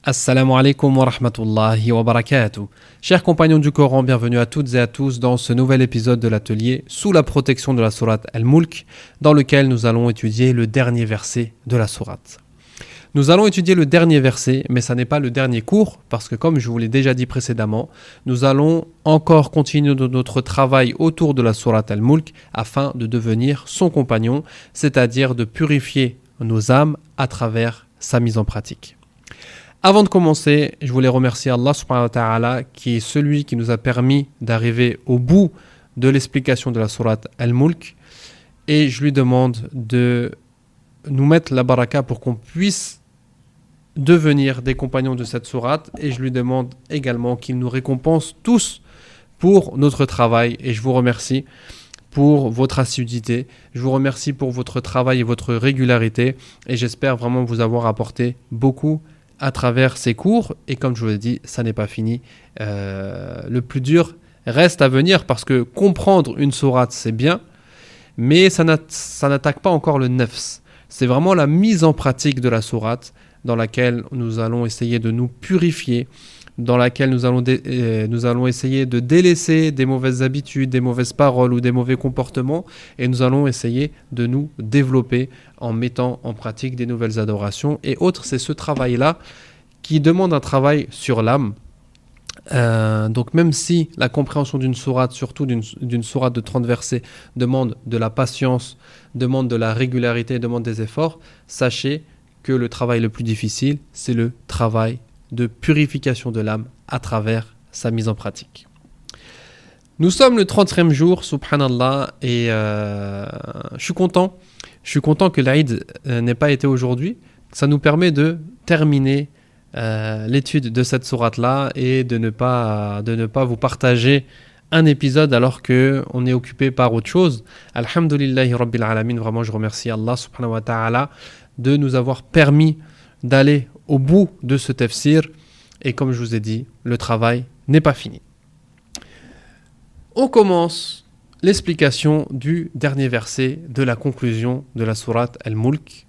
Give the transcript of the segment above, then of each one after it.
Assalamu alaikum wa rahmatullahi wa barakatuh. Chers compagnons du Coran, bienvenue à toutes et à tous dans ce nouvel épisode de l'atelier sous la protection de la sourate Al-Mulk, dans lequel nous allons étudier le dernier verset de la sourate. Nous allons étudier le dernier verset, mais ça n'est pas le dernier cours, parce que comme je vous l'ai déjà dit précédemment, nous allons encore continuer notre travail autour de la sourate Al-Mulk afin de devenir son compagnon, c'est-à-dire de purifier nos âmes à travers sa mise en pratique. Avant de commencer, je voulais remercier Allah subhanahu wa ta'ala qui est celui qui nous a permis d'arriver au bout de l'explication de la sourate Al-Mulk, et je lui demande de nous mettre la baraka pour qu'on puisse devenir des compagnons de cette sourate, et je lui demande également qu'il nous récompense tous pour notre travail, et je vous remercie pour votre assiduité, je vous remercie pour votre travail et votre régularité, et j'espère vraiment vous avoir apporté beaucoup à travers ces cours, et comme je vous l'ai dit, ça n'est pas fini. Le plus dur reste à venir, parce que comprendre une sourate c'est bien, mais ça n'attaque pas encore le nafs. C'est vraiment la mise en pratique de la sourate dans laquelle nous allons essayer de nous purifier, dans laquelle nous allons essayer de délaisser des mauvaises habitudes, des mauvaises paroles ou des mauvais comportements, et nous allons essayer de nous développer en mettant en pratique des nouvelles adorations et autres. C'est ce travail-là qui demande un travail sur l'âme. Donc même si la compréhension d'une sourate, surtout d'une sourate de 30 versets, demande de la patience, demande de la régularité, demande des efforts, sachez que le travail le plus difficile, c'est le travail de purification de l'âme à travers sa mise en pratique. Nous sommes le 30e jour, subhanallah, et je suis content que l'Aïd n'ait pas été aujourd'hui. Ça nous permet de terminer l'étude de cette sourate-là et de ne pas vous partager un épisode alors qu'on est occupé par autre chose. Alhamdulillahi Rabbil Alamin, vraiment je remercie Allah subhanahu wa ta'ala de nous avoir permis d'aller au bout de ce tafsir, et comme je vous ai dit, le travail n'est pas fini. On commence l'explication du dernier verset de la conclusion de la sourate Al-Mulk.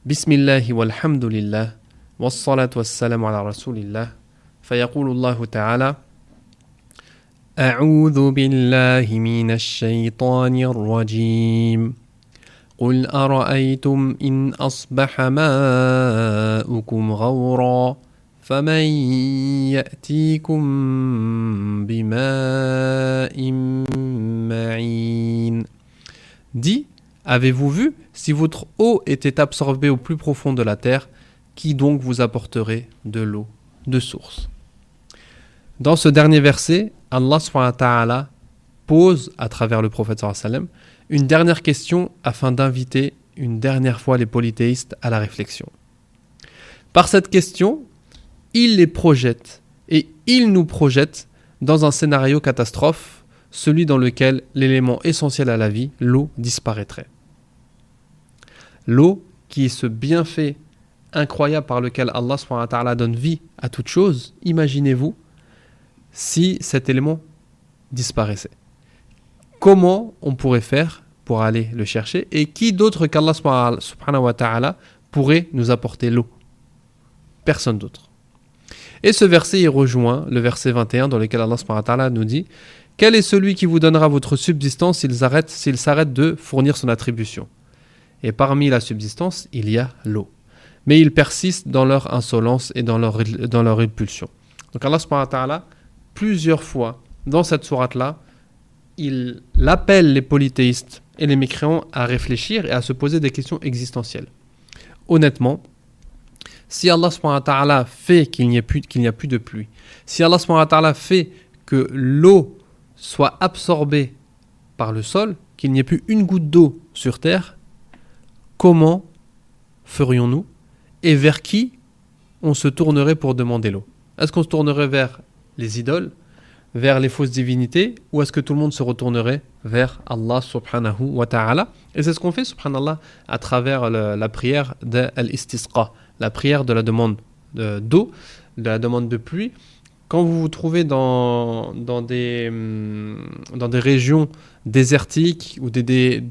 Bismillahi walhamdulillah wassalatu wassalamu ala rasulillah. Fayaqulu Allahu ta'ala A'udhu billahi minash shaytanir rajim. قل أرأيتم إن أصبح ماؤكم غورا فمن يأتيكم بماء معين. Dis, avez-vous vu, si votre eau était absorbée au plus profond de la terre, qui donc vous apporterait de l'eau de source? Dans ce dernier verset, Allah subhanahu wa ta'ala pose à travers le prophète sallallahu alayhi wa sallam une dernière question afin d'inviter une dernière fois les polythéistes à la réflexion. Par cette question, il les projette et il nous projette dans un scénario catastrophe, celui dans lequel l'élément essentiel à la vie, l'eau, disparaîtrait. L'eau, qui est ce bienfait incroyable par lequel Allah subhanahu wa ta'ala donne vie à toute chose, imaginez-vous si cet élément disparaissait. Comment on pourrait faire pour aller le chercher, et qui d'autre qu'Allah subhanahu wa ta'ala pourrait nous apporter l'eau? Personne d'autre. Et ce verset y rejoint le verset 21 dans lequel Allah subhanahu wa ta'ala nous dit: quel est celui qui vous donnera votre subsistance s'il s'arrête de fournir son attribution? Et parmi la subsistance, il y a l'eau. Mais ils persistent dans leur insolence et dans leur répulsion. Donc Allah subhanahu wa ta'ala, plusieurs fois dans cette sourate-là, il appelle les polythéistes et les mécréants à réfléchir et à se poser des questions existentielles. Honnêtement, si Allah subhanahu wa ta'ala fait qu'il n'y a plus de pluie, si Allah subhanahu wa ta'ala fait que l'eau soit absorbée par le sol, qu'il n'y ait plus une goutte d'eau sur terre, comment ferions-nous et vers qui on se tournerait pour demander l'eau? Est-ce qu'on se tournerait vers les idoles, vers les fausses divinités, ou est-ce que tout le monde se retournerait vers Allah subhanahu wa ta'ala? Et c'est ce qu'on fait, subhanallah, à travers la prière de l'istisqa, la prière de la demande d'eau, de la demande de pluie. Quand vous vous trouvez dans des régions désertiques ou des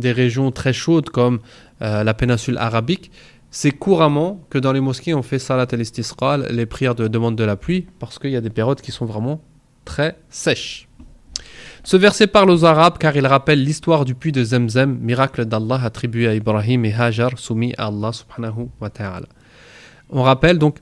régions très chaudes comme la péninsule arabique, c'est couramment que dans les mosquées, on fait salat al-istisqa, les prières de demande de la pluie, parce qu'il y a des périodes qui sont vraiment très sèches. Ce verset parle aux Arabes car il rappelle l'histoire du puits de Zemzem, miracle d'Allah attribué à Ibrahim et Hajar, soumis à Allah subhanahu wa ta'ala. On rappelle donc,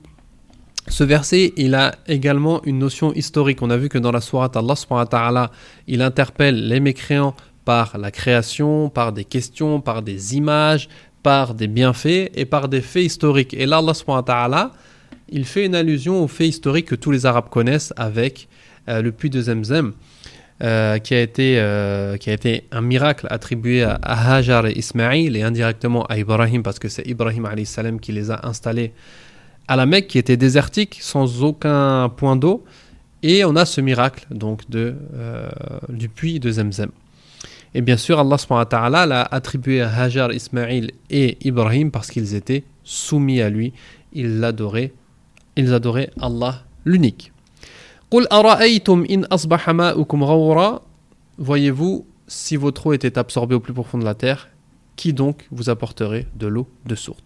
ce verset, il a également une notion historique. On a vu que dans la sourate, Allah subhanahu wa ta'ala, il interpelle les mécréants par la création, par des questions, par des images, par des bienfaits et par des faits historiques. Et là, Allah subhanahu wa ta'ala, il fait une allusion aux faits historiques que tous les Arabes connaissent avec le puits de Zemzem, qui a été un miracle attribué à Hajar et Ismaïl et indirectement à Ibrahim, parce que c'est Ibrahim alayhi salam qui les a installés à la Mecque, qui était désertique, sans aucun point d'eau. Et on a ce miracle donc du puits de Zemzem. Et bien sûr, Allah subhanahu wa ta'ala l'a attribué à Hajar, Ismaïl et Ibrahim parce qu'ils étaient soumis à lui. Ils adoraient Allah l'unique. قُلْ أَرَأَيْتُمْ إِنْ أَصْبَحَ مَاؤُكُمْ غَوْرًا. Voyez-vous, si votre eau était absorbée au plus profond de la terre, qui donc vous apporterait de l'eau de source?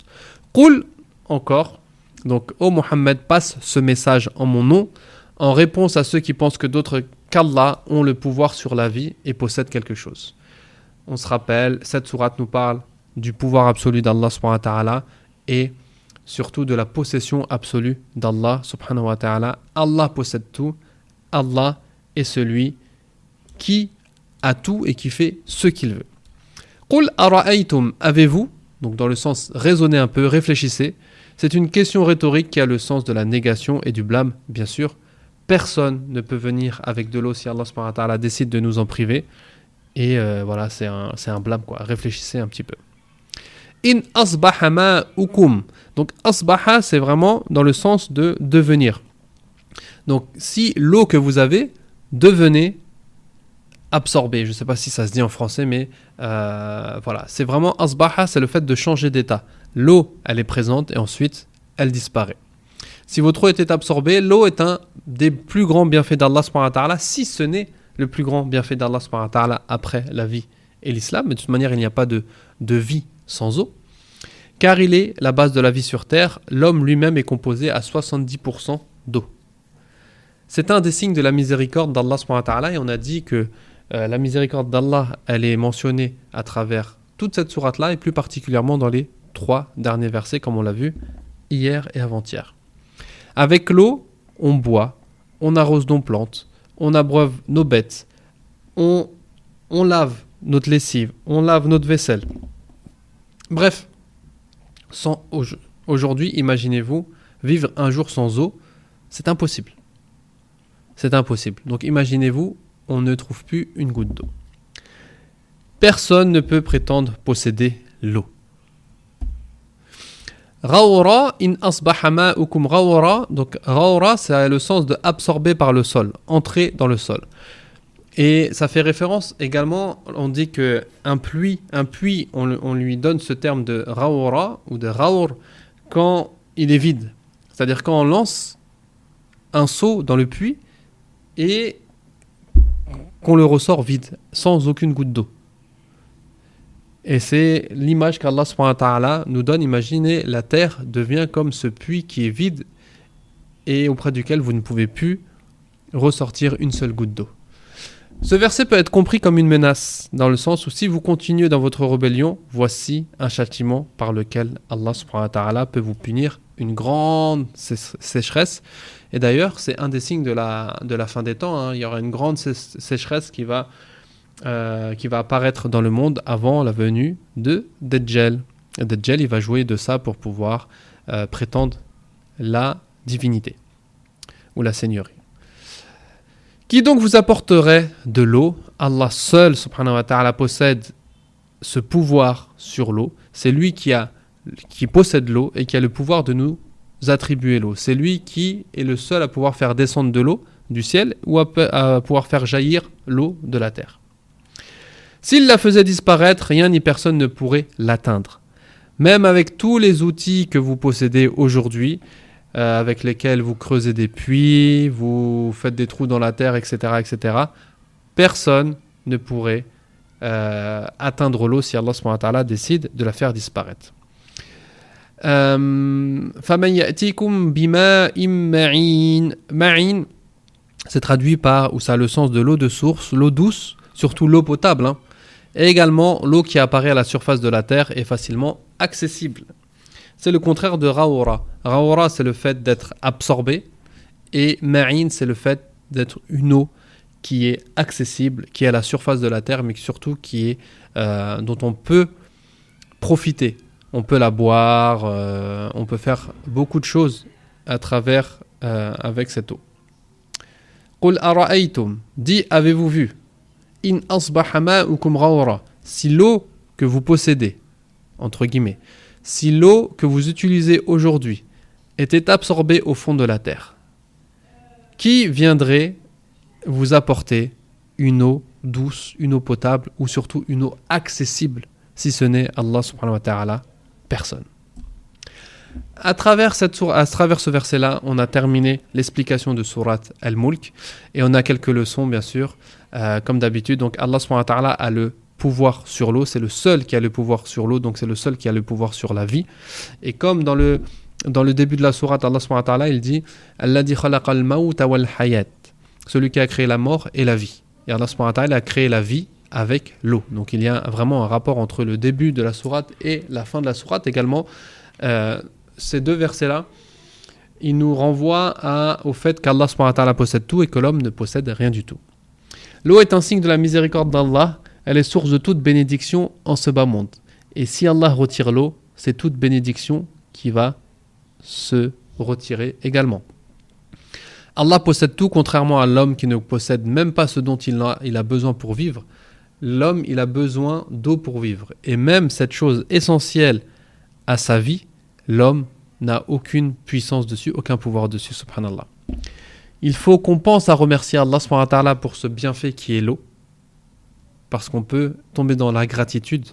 قُلْ, encore, donc, ô Mohammed, passe ce message en mon nom, en réponse à ceux qui pensent que d'autres qu'Allah ont le pouvoir sur la vie et possèdent quelque chose. On se rappelle, cette sourate nous parle du pouvoir absolu d'Allah subhanahu wa ta'ala et surtout de la possession absolue d'Allah subhanahu wa ta'ala. Allah possède tout, Allah est celui qui a tout et qui fait ce qu'il veut. Qul ara'aytum, avez-vous, donc dans le sens raisonnez un peu, réfléchissez, c'est une question rhétorique qui a le sens de la négation et du blâme, bien sûr. Personne ne peut venir avec de l'eau si Allah subhanahu wa ta'ala décide de nous en priver. Et voilà, c'est un blâme, quoi. Réfléchissez un petit peu. In asbaha ma'ukum. Donc asbaha, c'est vraiment dans le sens de devenir. Donc si l'eau que vous avez devenait absorbée, je ne sais pas si ça se dit en français, mais voilà, c'est vraiment asbaha, c'est le fait de changer d'état. L'eau, elle est présente et ensuite elle disparaît. Si votre eau était absorbée, l'eau est un des plus grands bienfaits d'Allah subhanahu wa ta'ala, si ce n'est le plus grand bienfait d'Allah subhanahu wa ta'ala après la vie et l'islam. Mais de toute manière, il n'y a pas de vie sans eau. Car il est la base de la vie sur terre, l'homme lui-même est composé à 70% d'eau. C'est un des signes de la miséricorde d'Allah subhanahu wa ta'ala, et on a dit que la miséricorde d'Allah, elle est mentionnée à travers toute cette sourate-là, et plus particulièrement dans les 3 derniers versets, comme on l'a vu hier et avant-hier. Avec l'eau, on boit, on arrose nos plantes, on abreuve nos bêtes, on lave notre lessive, on lave notre vaisselle. Bref, aujourd'hui, imaginez-vous, vivre un jour sans eau, c'est impossible. C'est impossible. Donc imaginez-vous, on ne trouve plus une goutte d'eau. Personne ne peut prétendre posséder l'eau. Ghawra in asbaha ma'ukum ghawra. Donc ghawra, c'est le sens de absorber par le sol, entrer dans le sol. Et ça fait référence également, on dit qu'un puits, on lui donne ce terme de ghawra ou de ghawr quand il est vide. C'est-à-dire quand on lance un seau dans le puits et qu'on le ressort vide, sans aucune goutte d'eau. Et c'est l'image qu'Allah subhanahu wa ta'ala nous donne. Imaginez, la terre devient comme ce puits qui est vide et auprès duquel vous ne pouvez plus ressortir une seule goutte d'eau. Ce verset peut être compris comme une menace, dans le sens où si vous continuez dans votre rébellion, voici un châtiment par lequel Allah subhanahu wa ta'ala peut vous punir une grande sécheresse. Et d'ailleurs, c'est un des signes de la fin des temps. Il y aura une grande sécheresse qui va apparaître dans le monde avant la venue de Dajjal. Dajjal, il va jouer de ça pour pouvoir prétendre la divinité ou la seigneurie. Qui donc vous apporterait de l'eau? Allah seul, subhanahu wa ta'ala, possède ce pouvoir sur l'eau. C'est lui qui possède l'eau et qui a le pouvoir de nous attribuer l'eau. C'est lui qui est le seul à pouvoir faire descendre de l'eau du ciel ou à pouvoir faire jaillir l'eau de la terre. S'il la faisait disparaître, rien ni personne ne pourrait l'atteindre. Même avec tous les outils que vous possédez aujourd'hui, avec lesquels vous creusez des puits, vous faites des trous dans la terre, etc., personne ne pourrait atteindre l'eau si Allah subhanahu wa ta'ala décide de la faire disparaître. فَمَنْ يَأْتِيكُمْ بِمَاءٍ مَعِينٍ. Ma'in, c'est traduit par, ou ça a le sens de l'eau de source, l'eau douce, surtout l'eau potable, hein, et également l'eau qui apparaît à la surface de la terre est facilement accessible. C'est le contraire de Raoura. Raoura, c'est le fait d'être absorbé, et Ma'in, c'est le fait d'être une eau qui est accessible, qui est à la surface de la terre, mais surtout qui est, dont on peut profiter. On peut la boire, on peut faire beaucoup de choses à travers avec cette eau. Qul ara'aytum, dit avez-vous vu, in asbaha ma'ukum ghawra, si l'eau que vous possédez, entre guillemets, si l'eau que vous utilisez aujourd'hui était absorbée au fond de la terre, qui viendrait vous apporter une eau douce, une eau potable ou surtout une eau accessible, si ce n'est Allah subhanahu wa ta'ala? Personne. À travers ce verset-là, on a terminé l'explication de sourate Al-Mulk et on a quelques leçons, bien sûr, comme d'habitude. Donc Allah subhanahu wa ta'ala a le pouvoir sur l'eau, c'est le seul qui a le pouvoir sur l'eau, donc c'est le seul qui a le pouvoir sur la vie. Et comme dans le début de la sourate, Allah subhanahu wa ta'ala, il dit Alladhi khalaqal mawta wal hayat, celui qui a créé la mort et la vie. Et Allah subhanahu wa ta'ala a créé la vie avec l'eau. Donc il y a vraiment un rapport entre le début de la sourate et la fin de la sourate également. Ces deux versets-là, ils nous renvoient au fait qu'Allah subhanahu wa ta'ala possède tout et que l'homme ne possède rien du tout. L'eau est un signe de la miséricorde d'Allah. Elle est source de toute bénédiction en ce bas monde. Et si Allah retire l'eau, c'est toute bénédiction qui va se retirer également. Allah possède tout, contrairement à l'homme qui ne possède même pas ce dont il a besoin pour vivre. L'homme, il a besoin d'eau pour vivre. Et même cette chose essentielle à sa vie, l'homme n'a aucune puissance dessus, aucun pouvoir dessus, subhanallah. Il faut qu'on pense à remercier Allah subhanahu wa ta'ala pour ce bienfait qui est l'eau, parce qu'on peut tomber dans l'ingratitude.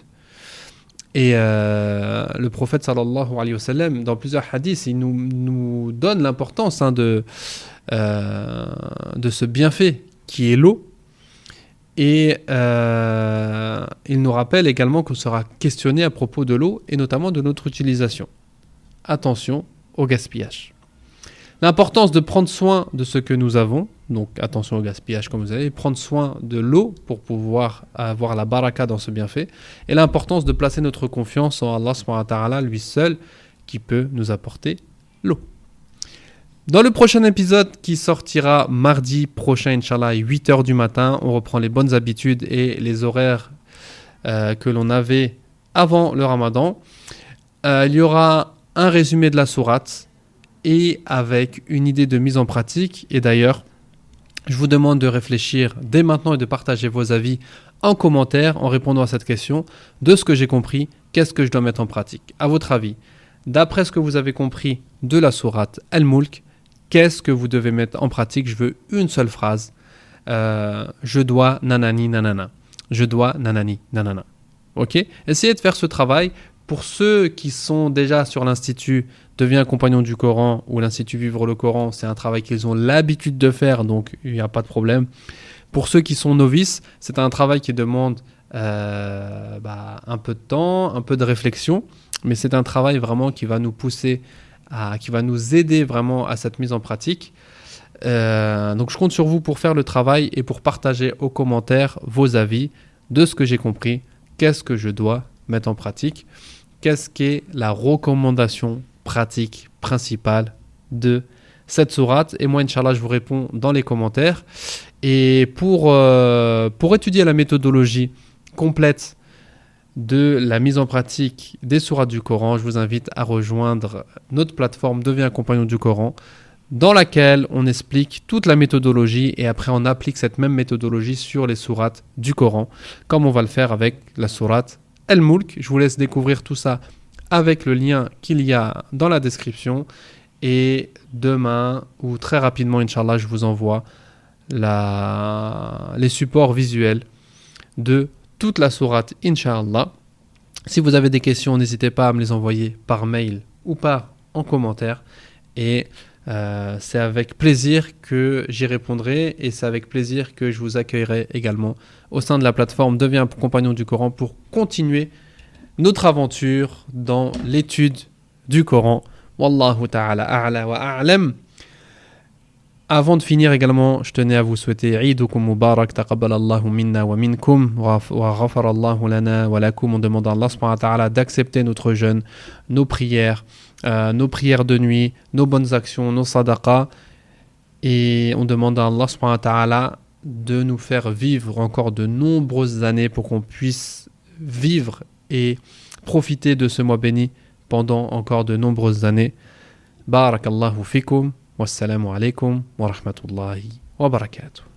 Et le prophète sallallahu alayhi wa sallam, dans plusieurs hadiths, il nous donne l'importance de ce bienfait qui est l'eau. Et il nous rappelle également qu'on sera questionné à propos de l'eau et notamment de notre utilisation. Attention au gaspillage. L'importance de prendre soin de ce que nous avons, donc attention au gaspillage comme vous avez, prendre soin de l'eau pour pouvoir avoir la baraka dans ce bienfait, et l'importance de placer notre confiance en Allah subhanahu wa ta'ala, lui seul, qui peut nous apporter l'eau. Dans le prochain épisode qui sortira mardi prochain, Inch'Allah, à 8h du matin, on reprend les bonnes habitudes et les horaires que l'on avait avant le Ramadan. Il y aura un résumé de la sourate et avec une idée de mise en pratique. Et d'ailleurs, je vous demande de réfléchir dès maintenant et de partager vos avis en commentaire en répondant à cette question. De ce que j'ai compris, qu'est-ce que je dois mettre en pratique? À votre avis, d'après ce que vous avez compris de la sourate Al-Mulk, qu'est-ce que vous devez mettre en pratique? Je veux une seule phrase. Je dois nanani nanana. Je dois nanani nanana. Ok? Essayez de faire ce travail. Pour ceux qui sont déjà sur l'Institut Deviens compagnon du Coran ou l'Institut Vivre le Coran, c'est un travail qu'ils ont l'habitude de faire, donc il n'y a pas de problème. Pour ceux qui sont novices, c'est un travail qui demande un peu de temps, un peu de réflexion, mais c'est un travail vraiment qui va nous pousser, qui va nous aider vraiment à cette mise en pratique. Donc je compte sur vous pour faire le travail et pour partager aux commentaires vos avis de ce que j'ai compris. Qu'est-ce que je dois mettre en pratique? Qu'est-ce qu'est la recommandation pratique principale de cette sourate? Et moi, Inch'Allah, je vous réponds dans les commentaires. Et pour étudier la méthodologie complète de la mise en pratique des sourates du Coran, je vous invite à rejoindre notre plateforme Deviens compagnon du Coran, dans laquelle on explique toute la méthodologie et après on applique cette même méthodologie sur les sourates du Coran, comme on va le faire avec la sourate Al-Mulk. Je vous laisse découvrir tout ça avec le lien qu'il y a dans la description. Et demain, ou très rapidement, Inch'Allah, je vous envoie les supports visuels de toute la sourate, Inch'Allah. Si vous avez des questions, n'hésitez pas à me les envoyer par mail ou en commentaire. Et c'est avec plaisir que j'y répondrai et c'est avec plaisir que je vous accueillerai également au sein de la plateforme Deviens un compagnon du Coran pour continuer notre aventure dans l'étude du Coran. Wallahu ta'ala a'la wa a'lam. Avant de finir également, je tenais à vous souhaiter Eidukum Mubarak, taqabbalallahu minna wa minkum, wa ghafarallahu lana wa lakum. On demande à Allah subhanahu wa ta'ala d'accepter notre jeûne, nos prières de nuit, nos bonnes actions, nos sadaqas. Et on demande à Allah subhanahu wa ta'ala de nous faire vivre encore de nombreuses années pour qu'on puisse vivre et profiter de ce mois béni pendant encore de nombreuses années. Barakallahu fikum. Wassalamu alaikum wa rahmatullahi wa barakatuh.